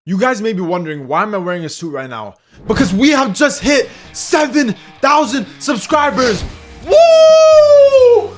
You guys may be wondering, why am I wearing a suit right now? Because we have just hit 7,000 subscribers. Woo!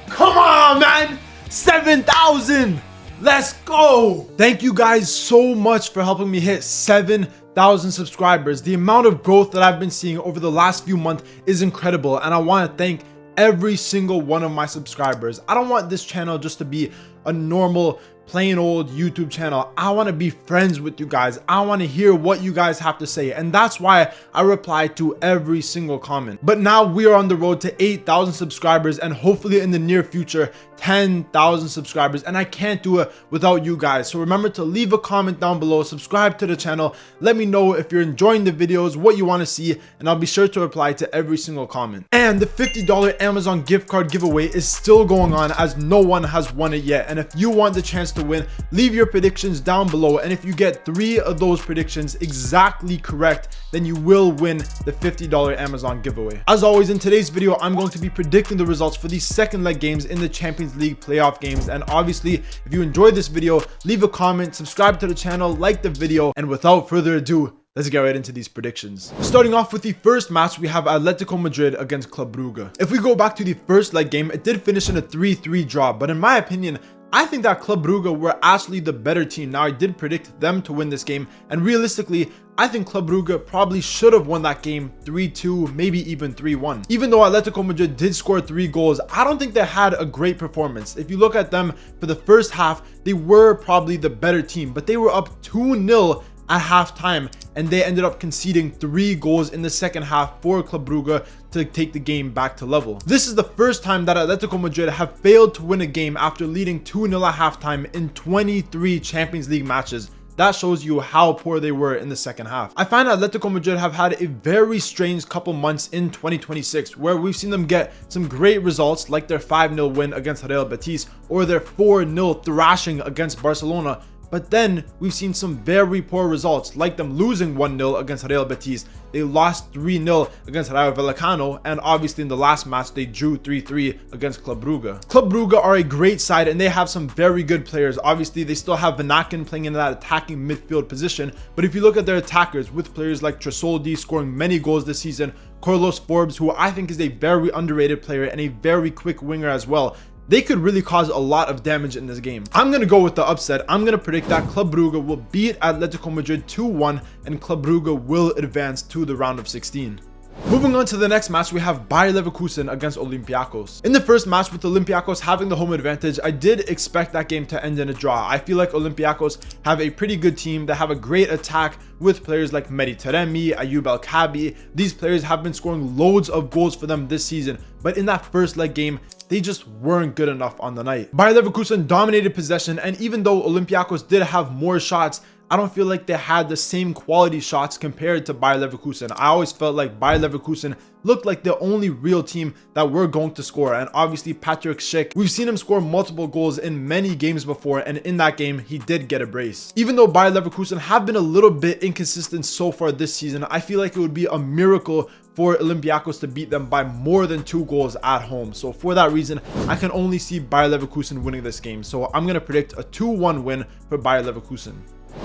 Come on, man. 7,000. Let's go. Thank you guys so much for helping me hit 7,000 subscribers. The amount of growth that I've been seeing over the last few months is incredible, and I want to thank every single one of my subscribers. I don't want this channel just to be a normal plain old YouTube channel. I want to be friends with you guys. I want to hear what you guys have to say, and that's why I reply to every single comment. But now we are on the road to 8,000 subscribers, and hopefully in the near future 10,000 subscribers, and I can't do it without you guys. So remember to leave a comment down below, subscribe to the channel, let me know if you're enjoying the videos, what you want to see, and I'll be sure to reply to every single comment. And the $50 Amazon gift card giveaway is still going on, as no one has won it yet. And if you want the chance to win, leave your predictions down below, and if you get 3 of those predictions exactly correct, then you will win the $50 Amazon giveaway. As always, in today's video, I'm going to be predicting the results for these second leg games in the Champions League playoff games. And obviously, if you enjoyed this video, leave a comment, subscribe to the channel, like the video, and without further ado, let's get right into these predictions. Starting off with the first match, we have Atletico Madrid against Club Brugge. If we go back to the first leg game, it did finish in a 3-3 draw, but in my opinion, I think that Club Brugge were actually the better team. Now, I did predict them to win this game, and realistically, I think Club Brugge probably should have won that game 3-2, maybe even 3-1. Even though Atletico Madrid did score 3 goals, I don't think they had a great performance. If you look at them for the first half, they were probably the better team, but they were up 2-0 at halftime, and they ended up conceding 3 goals in the second half for Club Brugge to take the game back to level. This is the first time that Atletico Madrid have failed to win a game after leading 2-0 at halftime in 23 Champions League matches. That shows you how poor they were in the second half. I find Atletico Madrid have had a very strange couple months in 2026, where we've seen them get some great results like their 5-0 win against Real Betis or their 4-0 thrashing against Barcelona. But then we've seen some very poor results, like them losing 1-0 against Real Betis. They lost 3-0 against Rayo Vallecano, and obviously in the last match they drew 3-3 against Club Brugge. Club Brugge are a great side, and they have some very good players. Obviously they still have Vanaken playing in that attacking midfield position, but if you look at their attackers, with players like Tresoldi scoring many goals this season, Carlos Forbes, who I think is a very underrated player and a very quick winger as well, they could really cause a lot of damage in this game. I'm going to go with the upset. I'm going to predict that Club Brugge will beat Atletico Madrid 2-1, and Club Brugge will advance to the round of 16. Moving on to the next match, we have Bayer Leverkusen against Olympiacos. In the first match, with Olympiacos having the home advantage, I did expect that game to end in a draw. I feel like Olympiacos have a pretty good team. They have a great attack with players like Mehdi Taremi, Ayoub El-Kabi. These players have been scoring loads of goals for them this season, but in that first leg game, they just weren't good enough on the night. Bayer Leverkusen dominated possession, and even though Olympiacos did have more shots, I don't feel like they had the same quality shots compared to Bayer Leverkusen. I always felt like Bayer Leverkusen looked like the only real team that were going to score. And obviously Patrick Schick, we've seen him score multiple goals in many games before, and in that game he did get a brace. Even though Bayer Leverkusen have been a little bit inconsistent so far this season, I feel like it would be a miracle for Olympiacos to beat them by more than 2 goals at home. So for that reason, I can only see Bayer Leverkusen winning this game. So I'm going to predict a 2-1 win for Bayer Leverkusen.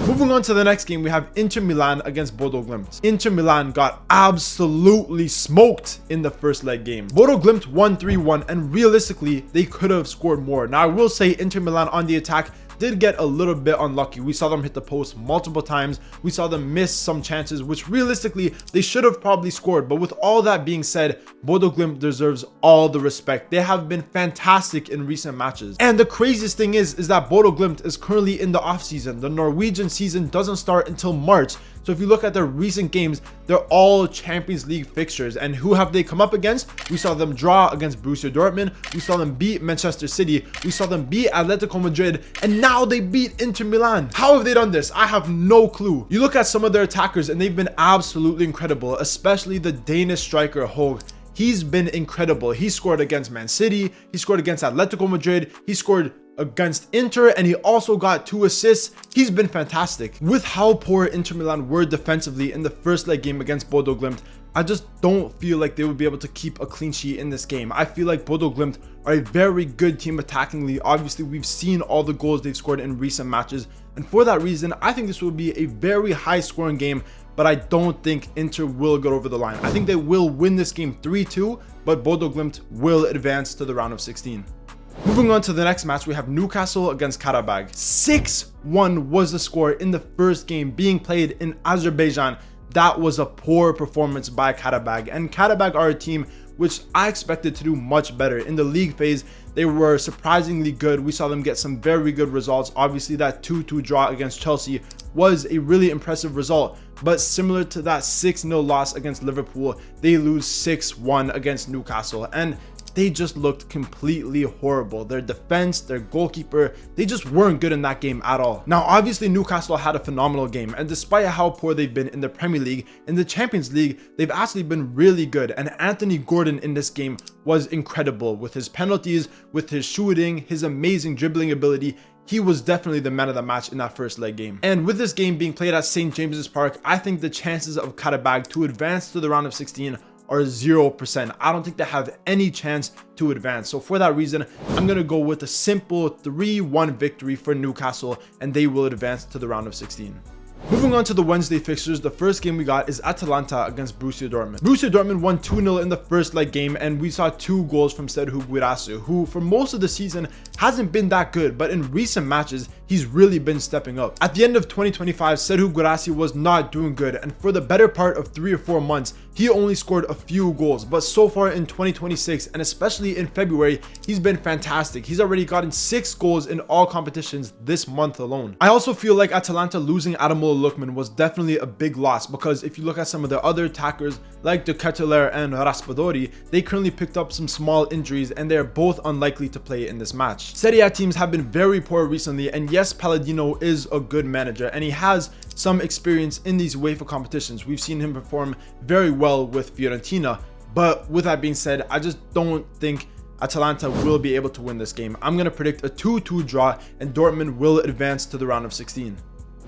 Moving on to the next game, we have Inter Milan against Bodo Glimt. Inter Milan got absolutely smoked in the first leg game. Bodo Glimt won 3-1, and realistically, they could have scored more. Now, I will say Inter Milan on the attack did get a little bit unlucky. We saw them hit the post multiple times. We saw them miss some chances, which realistically they should have probably scored. But with all that being said, Bodo Glimt deserves all the respect. They have been fantastic in recent matches. And the craziest thing is that Bodo Glimt is currently in the off season. The Norwegian season doesn't start until March. So if you look at their recent games, they're all Champions League fixtures. And who have they come up against? We saw them draw against Borussia Dortmund. We saw them beat Manchester City. We saw them beat Atletico Madrid. And now they beat Inter Milan. How have they done this? I have no clue. You look at some of their attackers and they've been absolutely incredible, especially the Danish striker Høgh. He's been incredible. He scored against Man City. He scored against Atletico Madrid. He scored against Inter, and he also got 2 assists. He's been fantastic. With how poor Inter Milan were defensively in the first leg game against Bodo Glimt, I just don't feel like they would be able to keep a clean sheet in this game. I feel like Bodo Glimt are a very good team attackingly. Obviously, we've seen all the goals they've scored in recent matches, and for that reason, I think this will be a very high scoring game, but I don't think Inter will get over the line. I think they will win this game 3-2, but Bodo Glimt will advance to the round of 16. Moving on to the next match, we have Newcastle against Qarabag. 6-1 was the score in the first game being played in Azerbaijan. That was a poor performance by Qarabag, and Qarabag are a team which I expected to do much better. In the league phase, they were surprisingly good. We saw them get some very good results. Obviously, that 2-2 draw against Chelsea was a really impressive result, but similar to that 6-0 loss against Liverpool, they lose 6-1 against Newcastle, and they just looked completely horrible. Their defense, their goalkeeper, they just weren't good in that game at all. Now, obviously, Newcastle had a phenomenal game, and despite how poor they've been in the Premier League, in the Champions League, they've actually been really good. And Anthony Gordon in this game was incredible with his penalties, with his shooting, his amazing dribbling ability. He was definitely the man of the match in that first leg game. And with this game being played at St. James's Park, I think the chances of Qarabag to advance to the round of 16 are 0%. I don't think they have any chance to advance. So for that reason, I'm going to go with a simple 3-1 victory for Newcastle, and they will advance to the round of 16. Moving on to the Wednesday fixtures, the first game we got is Atalanta against Borussia Dortmund. Borussia Dortmund won 2-0 in the first leg game, and we saw 2 goals from Serhou Guirassy, who for most of the season hasn't been that good, but in recent matches, he's really been stepping up. At the end of 2025, Serhou Guirassy was not doing good, and for the better part of 3 or 4 months, he only scored a few goals. But so far in 2026, and especially in February, he's been fantastic. He's already gotten 6 goals in all competitions this month alone. I also feel like Atalanta losing Ademola Lookman was definitely a big loss, because if you look at some of the other attackers like De Ketelaere and Raspadori, they currently picked up some small injuries, and they're both unlikely to play in this match. Serie A teams have been very poor recently, and yes, Palladino is a good manager, and he has some experience in these UEFA competitions. We've seen him perform very well with Fiorentina, but with that being said, I just don't think Atalanta will be able to win this game. I'm going to predict a 2-2 draw, and Dortmund will advance to the round of 16.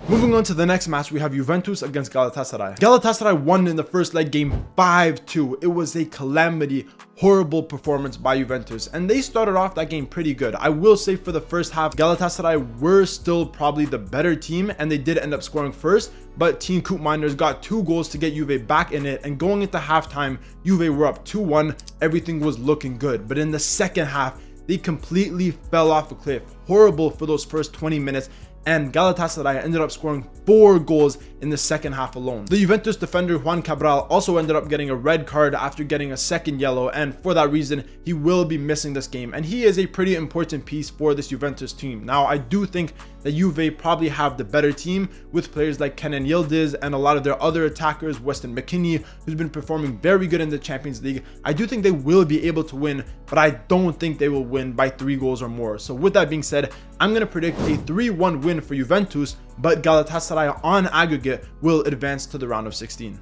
Moving on to the next match, we have Juventus against Galatasaray. Galatasaray won in the first leg game 5-2. It was a calamity, horrible performance by Juventus, and they started off that game pretty good. I will say for the first half, Galatasaray were still probably the better team, and they did end up scoring first, but Team Koopmeiners got 2 goals to get Juve back in it, and going into halftime, Juve were up 2-1. Everything was looking good, but in the second half, they completely fell off a cliff. Horrible for those first 20 minutes, and Galatasaray ended up scoring 4 goals in the second half alone. The Juventus defender Juan Cabral also ended up getting a red card after getting a second yellow, and for that reason, he will be missing this game, and he is a pretty important piece for this Juventus team. Now, I do think that Juve probably have the better team with players like Kenan Yildiz and a lot of their other attackers, Weston McKennie, who's been performing very good in the Champions League. I do think they will be able to win, but I don't think they will win by 3 goals or more. So with that being said, I'm going to predict a 3-1 win for Juventus, but Galatasaray on aggregate will advance to the round of 16.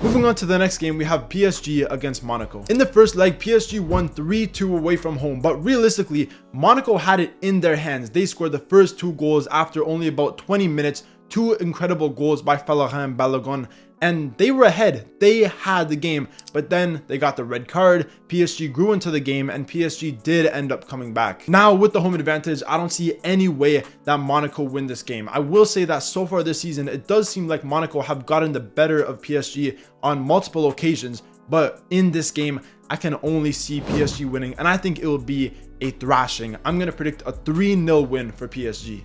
Moving on to the next game, we have PSG against Monaco. In the first leg, PSG won 3-2 away from home, but realistically, Monaco had it in their hands. They scored the first 2 goals after only about 20 minutes, 2 incredible goals by Falarin Balogun, and they were ahead. They had the game, but then they got the red card. PSG grew into the game, and PSG did end up coming back. Now, with the home advantage, I don't see any way that Monaco win this game. I will say that so far this season, it does seem like Monaco have gotten the better of PSG on multiple occasions, but in this game, I can only see PSG winning, and I think it will be a thrashing. I'm going to predict a 3-0 win for PSG.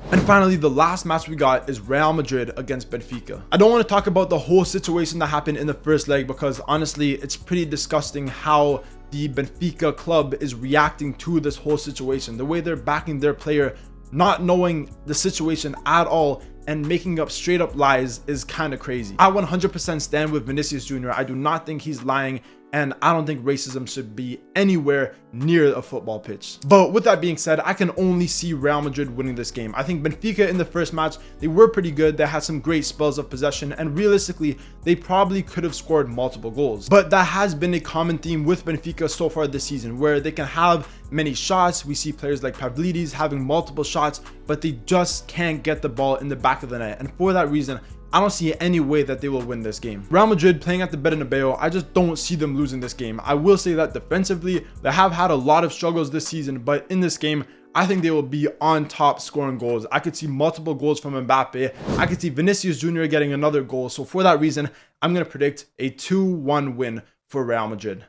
And finally, the last match we got is Real Madrid against Benfica. I don't want to talk about the whole situation that happened in the first leg, because honestly, it's pretty disgusting how the Benfica club is reacting to this whole situation. The way they're backing their player, not knowing the situation at all, and making up straight up lies is kind of crazy. I 100% stand with Vinicius Jr. I do not think he's lying, and I don't think racism should be anywhere near a football pitch. But with that being said, I can only see Real Madrid winning this game. I think Benfica in the first match, they were pretty good. They had some great spells of possession, and realistically, they probably could have scored multiple goals. But that has been a common theme with Benfica so far this season, where they can have many shots. We see players like Pavlidis having multiple shots, but they just can't get the ball in the back of the net. And for that reason, I don't see any way that they will win this game. Real Madrid playing at the Bernabeu, I just don't see them losing this game. I will say that defensively, they have had a lot of struggles this season, but in this game, I think they will be on top scoring goals. I could see multiple goals from Mbappe. I could see Vinicius Jr. getting another goal. So for that reason, I'm going to predict a 2-1 win for Real Madrid.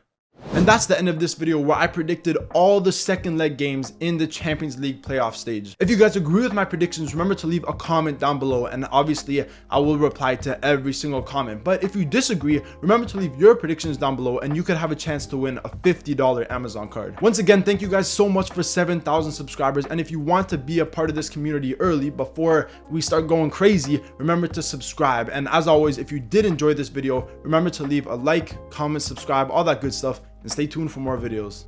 And that's the end of this video where I predicted all the second leg games in the Champions League playoff stage. If you guys agree with my predictions, remember to leave a comment down below, and obviously I will reply to every single comment. But if you disagree, remember to leave your predictions down below and you could have a chance to win a $50 Amazon card. Once again, thank you guys so much for 7,000 subscribers, and if you want to be a part of this community early before we start going crazy, remember to subscribe. And as always, if you did enjoy this video, remember to leave a like, comment, subscribe, all that good stuff, and stay tuned for more videos.